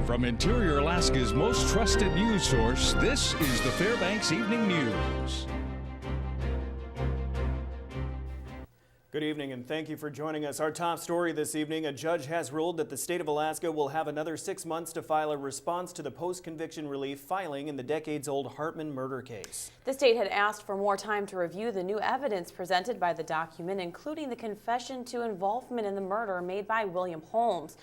From Interior Alaska's most trusted news source, this is the Fbx Evening News. Good evening and thank you for joining us. Our top story this evening, a judge has ruled that the state of Alaska will have another 6 months to file a response to the post-conviction relief filing in the decades-old Hartman murder case. The state had asked for more time to review the new evidence presented by the document, including the confession to involvement in the murder made by William Holmes.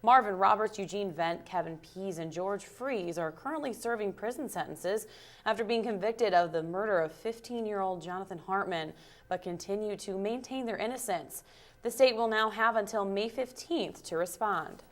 Marvin Roberts, Eugene Vent, Kevin Pease, and George Freeze are currently serving prison sentences after being convicted of the murder of 15-year-old Jonathan Hartman, but continue to maintain their innocence. The state will now have until May 15th to respond.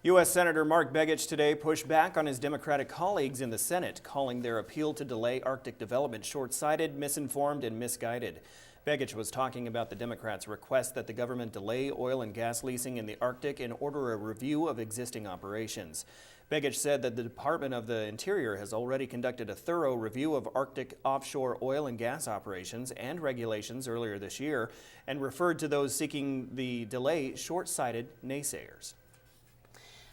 U.S. Senator Mark Begich today pushed back on his Democratic colleagues in the Senate, calling their appeal to delay Arctic development short-sighted, misinformed, and misguided. Begich was talking about the Democrats' request that the government delay oil and gas leasing in the Arctic and order a review of existing operations. Begich said that the Department of the Interior has already conducted a thorough review of Arctic offshore oil and gas operations and regulations earlier this year and referred to those seeking the delay short-sighted naysayers.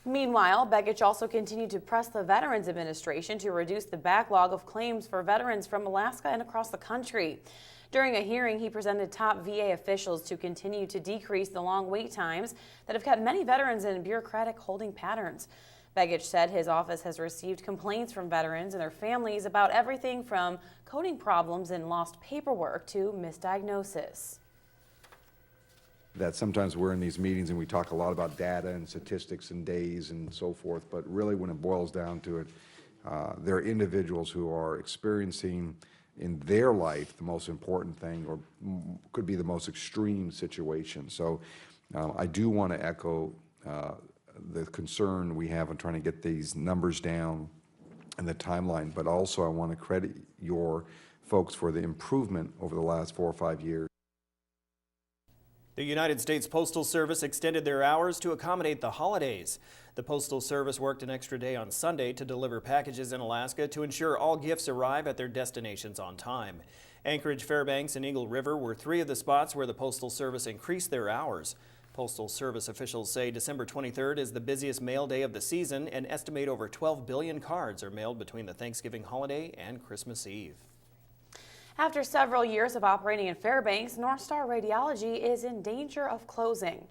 Meanwhile, Begich also continued to press the Veterans Administration to reduce the backlog of claims for veterans from Alaska and across the country. During a hearing, he presented top VA officials to continue to decrease the long wait times that have kept many veterans in bureaucratic holding patterns. Begich said his office has received complaints from veterans and their families about everything from coding problems and lost paperwork to misdiagnosis. That sometimes we're in these meetings and we talk a lot about data and statistics and days and so forth, but really when it boils down to it, there are individuals who are experiencing in their life the most important thing, or could be the most extreme situation. So I do want to echo the concern we have in trying to get these numbers down and the timeline, but also I want to credit your folks for the improvement over the last 4 or 5 years. The United States Postal Service extended their hours to accommodate the holidays. The Postal Service worked an extra day on Sunday to deliver packages in Alaska to ensure all gifts arrive at their destinations on time. Anchorage, Fairbanks, and Eagle River were 3 of the spots where the Postal Service increased their hours. Postal Service officials say December 23rd is the busiest mail day of the season and estimate over 12 billion cards are mailed between the Thanksgiving holiday and Christmas Eve. After several years of operating in Fairbanks, North Star Radiology is in danger of closing.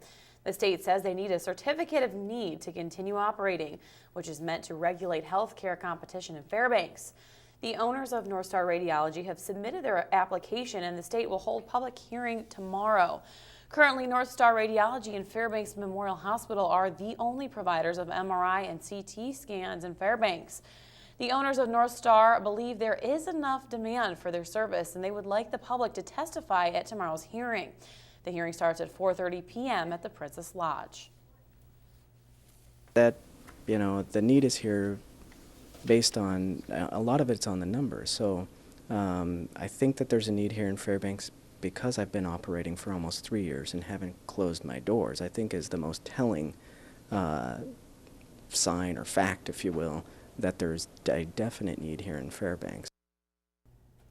The state says they need a certificate of need to continue operating, which is meant to regulate healthcare competition in Fairbanks. The owners of North Star Radiology have submitted their application and the state will hold public hearing tomorrow. Currently, North Star Radiology and Fairbanks Memorial Hospital are the only providers of MRI and CT scans in Fairbanks. The owners of North Star believe there is enough demand for their service and they would like the public to testify at tomorrow's hearing. The hearing starts at 4:30 p.m. at the Princess Lodge. That, the need is here based on, a lot of it's on the numbers. So I think that there's a need here in Fairbanks because I've been operating for almost 3 years and haven't closed my doors, I think is the most telling sign or fact, if you will, that there's a definite need here in Fairbanks.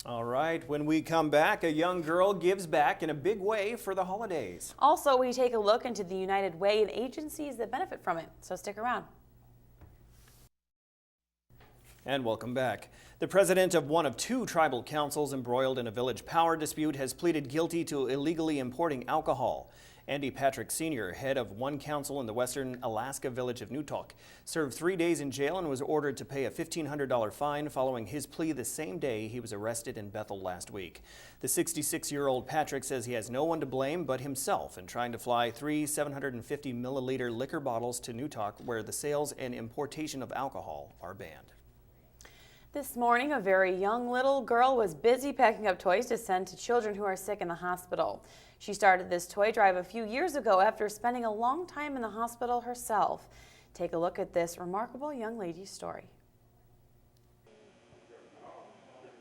All right, when we come back, a young girl gives back in a big way for the holidays. Also, we take a look into the United Way and agencies that benefit from it, so stick around. And welcome back. The president of one of 2 tribal councils embroiled in a village power dispute has pleaded guilty to illegally importing alcohol. Andy Patrick Sr., head of one council in the western Alaska village of Nutok, served 3 days in jail and was ordered to pay a $1,500 fine following his plea the same day he was arrested in Bethel last week. The 66-year-old Patrick says he has no one to blame but himself in trying to fly 3 750-milliliter liquor bottles to Nutok, where the sales and importation of alcohol are banned. This morning, a very young little girl was busy packing up toys to send to children who are sick in the hospital. She started this toy drive a few years ago after spending a long time in the hospital herself. Take a look at this remarkable young lady's story.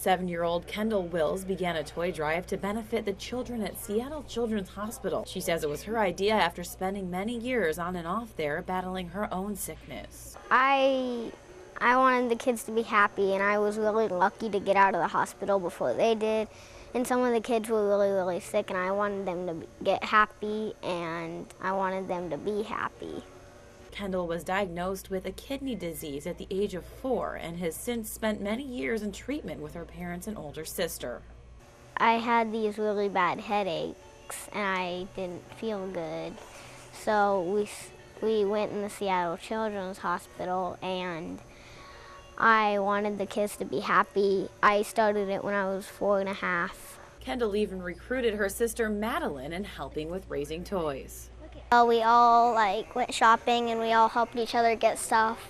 7-year-old Kendall Wills began a toy drive to benefit the children at Seattle Children's Hospital. She says it was her idea after spending many years on and off there battling her own sickness. I wanted the kids to be happy, and I was really lucky to get out of the hospital before they did. And some of the kids were really, really sick, and I wanted them to get happy, and I wanted them to be happy. Kendall was diagnosed with a kidney disease at the age of 4 and has since spent many years in treatment with her parents and older sister. I had these really bad headaches and I didn't feel good. So we went in the Seattle Children's Hospital and I wanted the kids to be happy. I started it when I was 4.5. Kendall even recruited her sister Madeline in helping with raising toys. We all went shopping and we all helped each other get stuff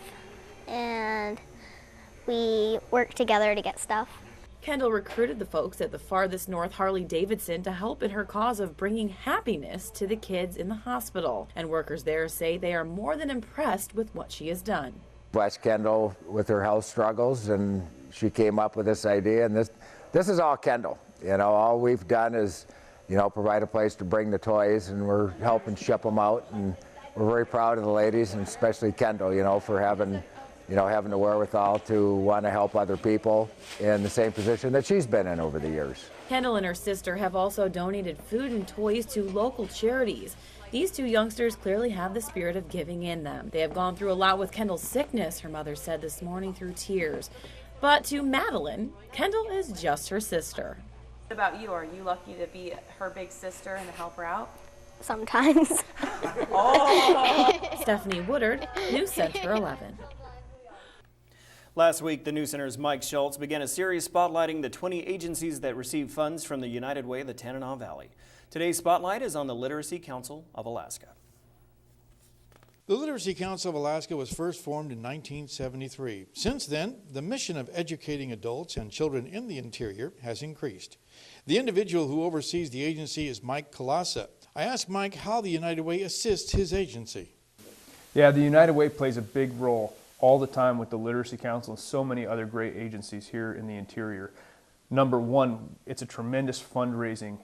and we worked together to get stuff. Kendall recruited the folks at the farthest north Harley-Davidson to help in her cause of bringing happiness to the kids in the hospital. And workers there say they are more than impressed with what she has done. Bless Kendall with her health struggles, and she came up with this idea, and this is all Kendall. You know, all we've done is, you know, provide a place to bring the toys, and we're helping ship them out, and we're very proud of the ladies, and especially Kendall, you know, for having the wherewithal to want to help other people in the same position that she's been in over the years. Kendall and her sister have also donated food and toys to local charities. These two youngsters clearly have the spirit of giving in them. They have gone through a lot with Kendall's sickness, her mother said this morning through tears. But to Madeline, Kendall is just her sister. What about you? Are you lucky to be her big sister and to help her out? Sometimes. Stephanie Woodard, News Center 11. Last week, the News Center's Mike Schultz began a series spotlighting the 20 agencies that receive funds from the United Way of the Tanana Valley. Today's spotlight is on the Literacy Council of Alaska. The Literacy Council of Alaska was first formed in 1973. Since then, the mission of educating adults and children in the interior has increased. The individual who oversees the agency is Mike Kalasa. I asked Mike how the United Way assists his agency. Yeah, the United Way plays a big role all the time with the Literacy Council and so many other great agencies here in the interior. Number one, it's a tremendous fundraising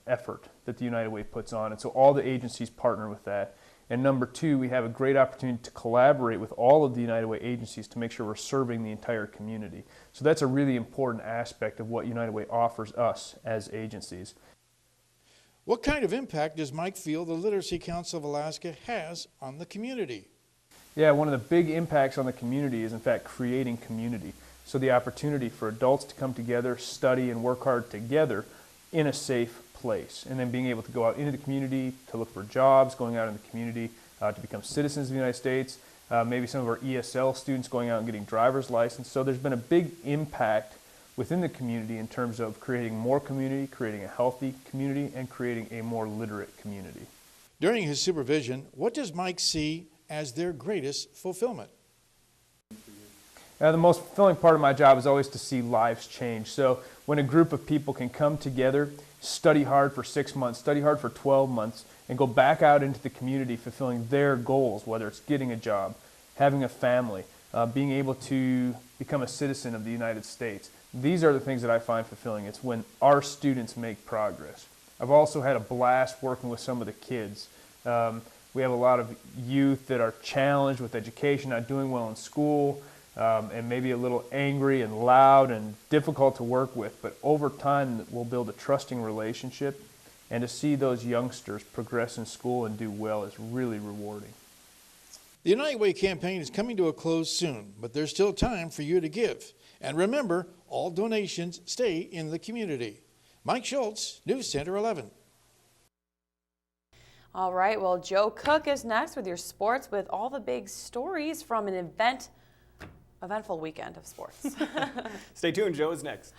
effort that the United Way puts on, and so all the agencies partner with that. And number two, we have a great opportunity to collaborate with all of the United Way agencies to make sure we're serving the entire community. So that's a really important aspect of what United Way offers us as agencies. What kind of impact does Mike feel the Literacy Council of Alaska has on the community? Yeah, one of the big impacts on the community is in fact creating community. So the opportunity for adults to come together, study and work hard together in a safe place, and then being able to go out into the community to look for jobs, going out in the community to become citizens of the United States, maybe some of our ESL students going out and getting driver's license. So there's been a big impact within the community in terms of creating more community, creating a healthy community, and creating a more literate community. During his supervision, what does Mike see as their greatest fulfillment? The most fulfilling part of my job is always to see lives change. So when a group of people can come together, study hard for 6 months, study hard for 12 months, and go back out into the community fulfilling their goals, whether it's getting a job, having a family, being able to become a citizen of the United States. These are the things that I find fulfilling. It's when our students make progress. I've also had a blast working with some of the kids. We have a lot of youth that are challenged with education, not doing well in school, and maybe a little angry and loud and difficult to work with. But over time, we'll build a trusting relationship, and to see those youngsters progress in school and do well is really rewarding. The United Way campaign is coming to a close soon, but there's still time for you to give. And remember, all donations stay in the community. Mike Schultz, News Center 11. All right, well, Joe Cook is next with your sports with all the big stories from an eventful weekend of sports. Stay tuned, Joe is next.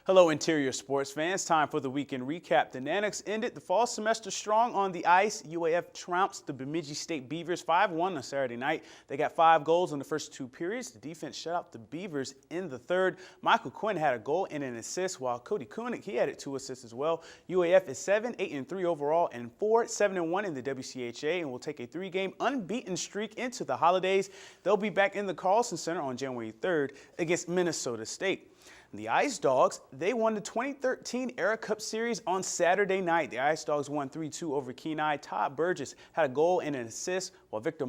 Hello, interior sports fans. Time for the weekend recap. The Naniks ended the fall semester strong on the ice. UAF trounced the Bemidji State Beavers 5-1 on Saturday night. They got 5 goals in the first 2 periods. The defense shut out the Beavers in the third. Michael Quinn had a goal and an assist, while Cody Koenig, he added 2 assists as well. UAF is 7-8-3 overall and 4-7-1 in the WCHA, and will take a 3-game unbeaten streak into the holidays. They'll be back in the Carlson Center on January 3rd against Minnesota State. The Ice Dogs, they won the 2013 Era Cup Series on Saturday night. The Ice Dogs won 3-2 over Kenai. Todd Burgess had a goal and an assist, while Victor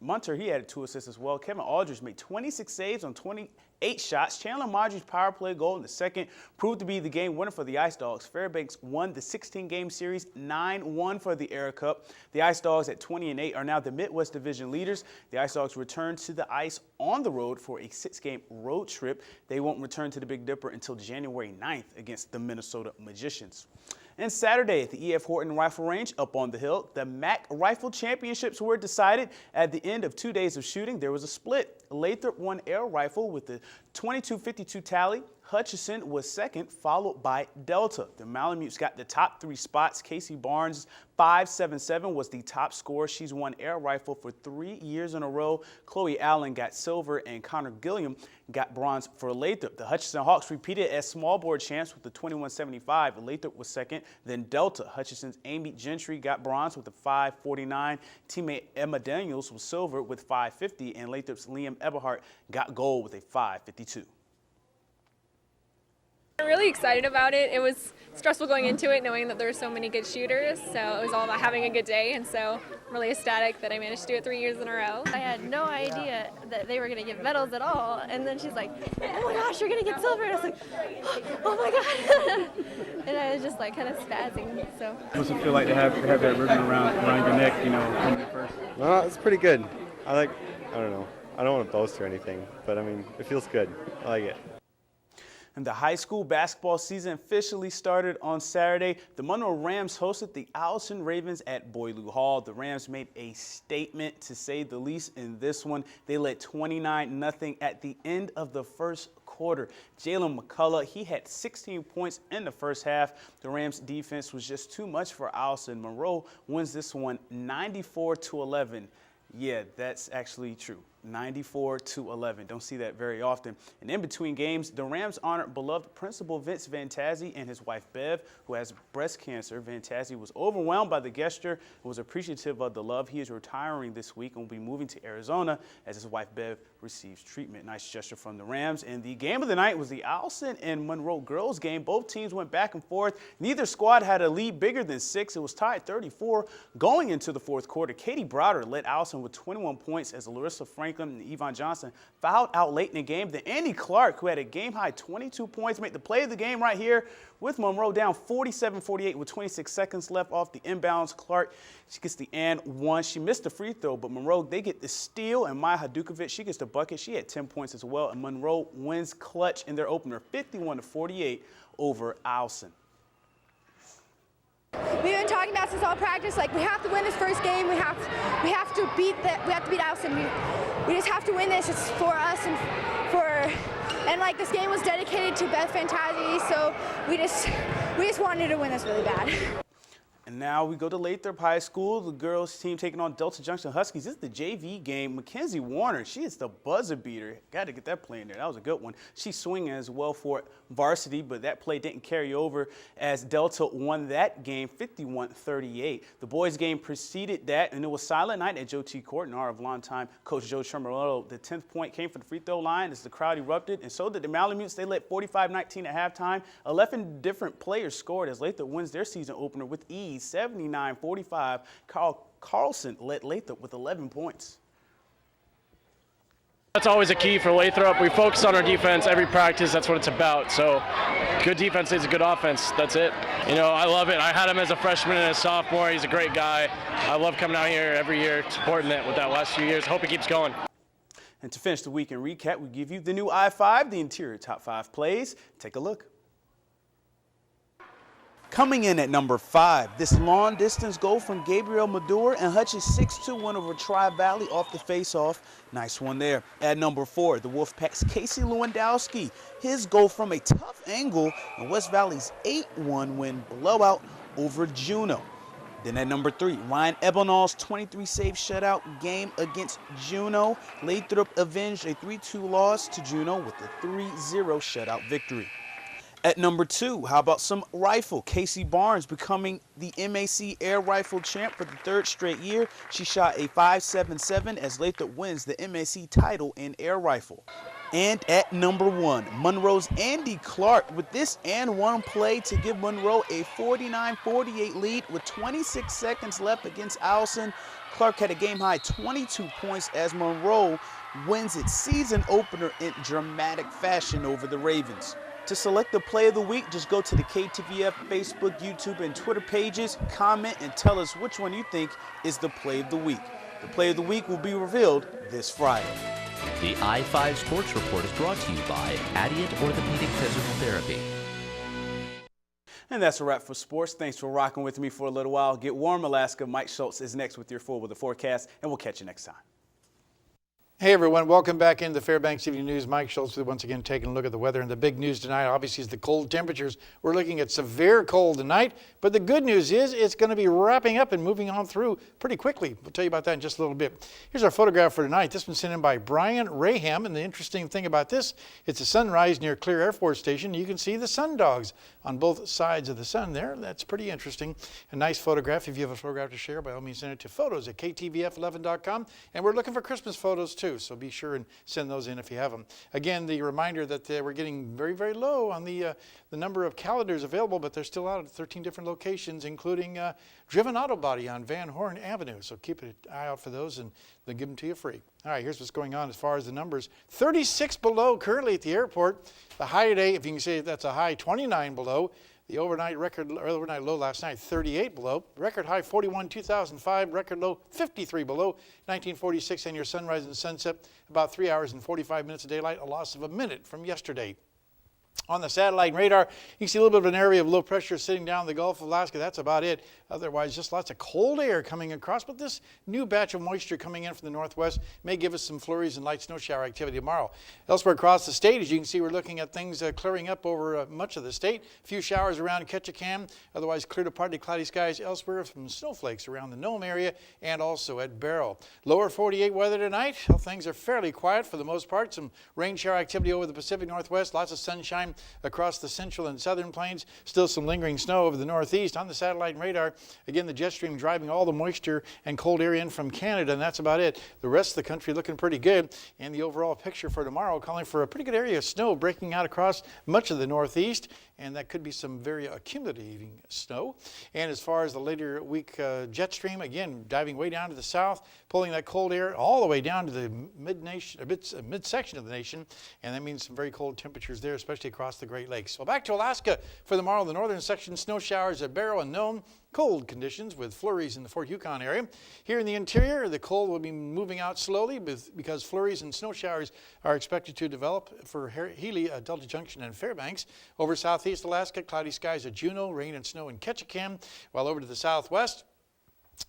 Munter, he added 2 assists as well. Kevin Aldridge made 26 saves on 28 shots. Chandler Marjorie's power play goal in the second proved to be the game winner for the Ice Dogs. Fairbanks won the 16-game series 9-1 for the Air Cup. The Ice Dogs at 20-8 are now the Midwest Division leaders. The Ice Dogs return to the ice on the road for a 6-game road trip. They won't return to the Big Dipper until January 9th against the Minnesota Magicians. And Saturday at the E.F. Horton Rifle Range up on the hill, the MAC Rifle Championships were decided. At the end of 2 days of shooting, there was a split. Lathrop won air rifle with the 22-52 tally. Hutchinson was second, followed by Delta. The Malamutes got the top 3 spots. Casey Barnes, 5.77, was the top scorer. She's won air rifle for 3 years in a row. Chloe Allen got silver, and Connor Gilliam got bronze for Lathrop. The Hutchinson Hawks repeated as small board champs with the 21.75. Lathrop was second, then Delta. Hutchinson's Amy Gentry got bronze with the 5.49. Teammate Emma Daniels was silver with 5.50, and Lathrop's Liam Eberhardt got gold with a 5.52. I'm really excited about it. It was stressful going into it, knowing that there were so many good shooters, so it was all about having a good day, and so I'm really ecstatic that I managed to do it 3 years in a row. I had no idea that they were going to give medals at all, and then she's like, oh my gosh, you're going to get silver, and I was like, oh my god, and I was just like kind of spazzing. So what's it feel like to have that ribbon around your neck, you know, coming first? Well, it's pretty good. I don't know, I don't want to boast or anything, but I mean, it feels good. I like it. And the high school basketball season officially started on Saturday. The Monroe Rams hosted the Allison Ravens at Boylou Hall. The Rams made a statement, to say the least, in this one. They led 29-0 at the end of the first quarter. Jalen McCullough, he had 16 points in the first half. The Rams defense was just too much for Allison. Monroe wins this one 94-11. Yeah, that's actually true. 94-11. Don't see that very often. And in between games, the Rams honored beloved Principal Vince Vantazzi and his wife Bev, who has breast cancer. Vantazzi was overwhelmed by the gesture and was appreciative of the love. He is retiring this week and will be moving to Arizona as his wife Bev receives treatment. Nice gesture from the Rams. And the game of the night was the Allison and Monroe girls game. Both teams went back and forth. Neither squad had a lead bigger than 6. It was tied 34 going into the fourth quarter. Katie Browder led Allison with 21 points as Larissa Franklin and Yvonne Johnson fouled out late in the game. Then Andy Clark, who had a game-high 22 points, made the play of the game right here with Monroe down 47-48 with 26 seconds left off the inbounds. Clark, she gets the and one. She missed the free throw, but Monroe, they get the steal, and Maya Hadukovic, she gets the bucket. She had 10 points as well, and Monroe wins clutch in their opener 51-48 over Allison. We've been talking about since all practice, like we have to win this first game. We have to beat Allison. We just have to win this. It's for us and like this game was dedicated to Beth Fantazzi, so we just wanted to win this really bad. And now we go to Lathrop High School. The girls team taking on Delta Junction Huskies. This is the JV game. Mackenzie Warner, she is the buzzer beater. Got to get that play in there. That was a good one. She's swinging as well for varsity, but that play didn't carry over as Delta won that game 51-38. The boys game preceded that, and it was silent night at Joe T. Court in honor of longtime coach Joe Tremoretto. The 10th point came from the free throw line as the crowd erupted, and so did the Malamutes. They led 45-19 at halftime. 11 different players scored as Lathrop wins their season opener with ease. 79-45. Carl Carlson led Lathrop with 11 points. That's always a key for Lathrop. We focus on our defense every practice. That's what it's about. So good defense is a good offense. That's it. You know, I love it. I had him as a freshman and a sophomore. He's a great guy. I love coming out here every year, supporting it with that last few years. Hope he keeps going. And to finish the weekend recap, we give you the new I-5, the interior top 5 plays. Take a look. Coming in at number 5, this long-distance goal from Gabriel Madure and Hutch's 6-2 win over Tri-Valley off the face-off. Nice one there. At number 4, the Wolfpack's Casey Lewandowski. His goal from a tough angle and West Valley's 8-1 win blowout over Juneau. Then at number 3, Ryan Ebenall's 23-save shutout game against Juneau. Lathrop avenged a 3-2 loss to Juneau with a 3-0 shutout victory. At number 2, how about some rifle? Casey Barnes becoming the MAC air rifle champ for the 3rd straight year. She shot a 5.77 as Lathrop wins the MAC title in air rifle. And at number 1, Monroe's Andy Clark with this and one play to give Monroe a 49-48 lead with 26 seconds left against Owlson. Clark had a game-high 22 points as Monroe wins its season opener in dramatic fashion over the Ravens. To select the play of the week, just go to the KTVF Facebook, YouTube, and Twitter pages, comment, and tell us which one you think is the play of the week. The play of the week will be revealed this Friday. The I-5 Sports Report is brought to you by Adient Orthopedic Physical Therapy. And that's a wrap for sports. Thanks for rocking with me for a little while. Get warm, Alaska. Mike Schultz is next with your full weather forecast, and we'll catch you next time. Hey everyone, welcome back into Fairbanks Evening News. Mike Schultz once again taking a look at the weather, and the big news tonight obviously is the cold temperatures. We're looking at severe cold tonight, but the good news is it's going to be wrapping up and moving on through pretty quickly. We'll tell you about that in just a little bit. Here's our photograph for tonight. This one's sent in by Brian Raham, and the interesting thing about this, it's a sunrise near Clear Air Force Station. You can see the sun dogs on both sides of the sun there. That's pretty interesting. A nice photograph. If you have a photograph to share, by all means send it to photos@ktvf11.com, and we're looking for Christmas photos too. So be sure and send those in if you have them. Again, the reminder that we're getting very, very low on the number of calendars available, but they're still out at 13 different locations, including Driven Auto Body on Van Horn Avenue. So keep an eye out for those, and they'll give them to you free. All right, here's what's going on as far as the numbers. 36 below currently at the airport. The high today, if you can say that's a high, 29 below. The overnight low last night, 38 below. Record high, 41, 2005. Record low, 53 below, 1946. And your sunrise and sunset, about 3 hours and 45 minutes of daylight, a loss of a minute from yesterday. On the satellite radar, you can see a little bit of an area of low pressure sitting down the Gulf of Alaska. That's about it. Otherwise, just lots of cold air coming across. But this new batch of moisture coming in from the northwest may give us some flurries and light snow shower activity tomorrow. Elsewhere across the state, as you can see, we're looking at things clearing up over much of the state. A few showers around Ketchikan, otherwise clear to partly cloudy skies elsewhere, from snowflakes around the Nome area and also at Barrow. Lower 48 weather tonight. Well, things are fairly quiet for the most part. Some rain shower activity over the Pacific Northwest. Lots of sunshine across the central and southern plains. Still some lingering snow over the northeast. On the satellite and radar, again, the jet stream driving all the moisture and cold air in from Canada, and that's about it. The rest of the country looking pretty good. And the overall picture for tomorrow calling for a pretty good area of snow breaking out across much of the northeast, and that could be some very accumulating snow. And as far as the later week jet stream, again, diving way down to the south, pulling that cold air all the way down to the midsection of the nation, and that means some very cold temperatures there, especially across the Great Lakes. Well, back to Alaska for tomorrow. The northern section, snow showers at Barrow and Nome. Cold conditions with flurries in the Fort Yukon area. Here in the interior, the cold will be moving out slowly because flurries and snow showers are expected to develop for Healy, Delta Junction, and Fairbanks. Over southeast Alaska, cloudy skies at Juneau, rain and snow in Ketchikan, while over to the southwest,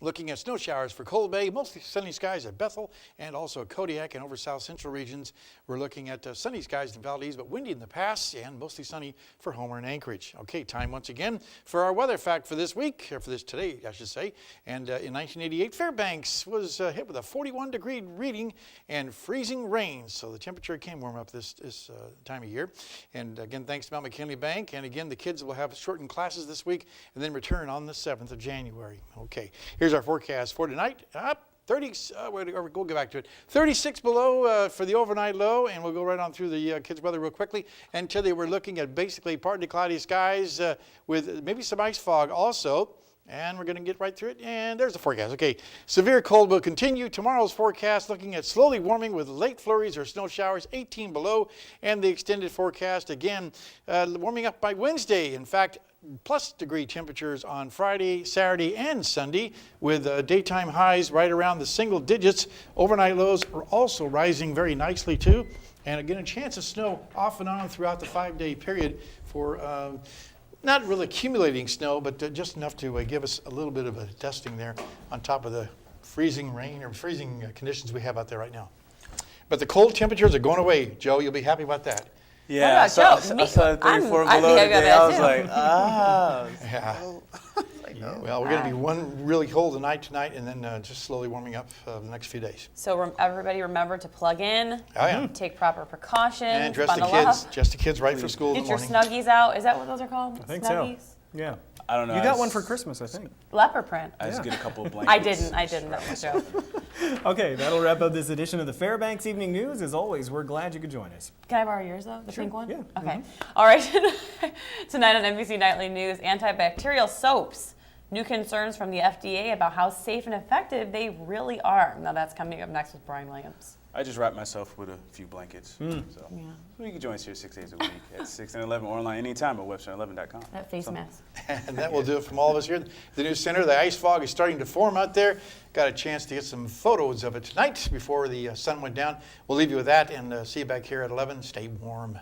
looking at snow showers for Cold Bay, mostly sunny skies at Bethel and also Kodiak, and over south central regions, we're looking at sunny skies in Valdez, but windy in the pass and mostly sunny for Homer and Anchorage. Okay, time once again for our weather fact for this week, or for this today, I should say. And in 1988, Fairbanks was hit with a 41-degree reading and freezing rain, so the temperature can warm up this time of year. And again, thanks to Mount McKinley Bank. And again, the kids will have shortened classes this week and then return on the 7th of January. Okay. Here's our forecast for tonight. We'll go back to it. 36 below for the overnight low, and we'll go right on through the kids' weather real quickly. And today we're looking at basically partly cloudy skies with maybe some ice fog also. And we're going to get right through it. And there's the forecast. Okay, severe cold will continue. Tomorrow's forecast looking at slowly warming with late flurries or snow showers, 18 below. And the extended forecast, again, warming up by Wednesday. In fact, plus degree temperatures on Friday, Saturday, and Sunday, with daytime highs right around the single digits. Overnight lows are also rising very nicely too. And again, a chance of snow off and on throughout the 5-day period for not really accumulating snow, but just enough to give us a little bit of a dusting there on top of the freezing rain or freezing conditions we have out there right now. But the cold temperatures are going away. Joe, you'll be happy about that. Yeah, I saw 34 below today. I was like, yeah. Well, we're going to be one really cold night tonight, and then just slowly warming up the next few days. So everybody remember to plug in. Oh, yeah. Take proper precautions. And dress the kids right for school in the morning. Get your Snuggies out. Is that what those are called? I think Snuggies? so. Yeah. I don't know. You got one for Christmas, I think. Leopard print. I just get a couple of blankets. I didn't. That was a joke. Okay, that'll wrap up this edition of the Fairbanks Evening News. As always, we're glad you could join us. Can I borrow yours, though? The pink one? Yeah. Okay. All right. Tonight on NBC Nightly News, antibacterial soaps. New concerns from the FDA about how safe and effective they really are. Now that's coming up next with Brian Williams. I just wrap myself with a few blankets. So you can join us here 6 days a week at 6 and 11 or online anytime at website11.com. That face mask. And that will do it from all of us here at the news center. The ice fog is starting to form out there. Got a chance to get some photos of it tonight before the sun went down. We'll leave you with that and see you back here at 11. Stay warm.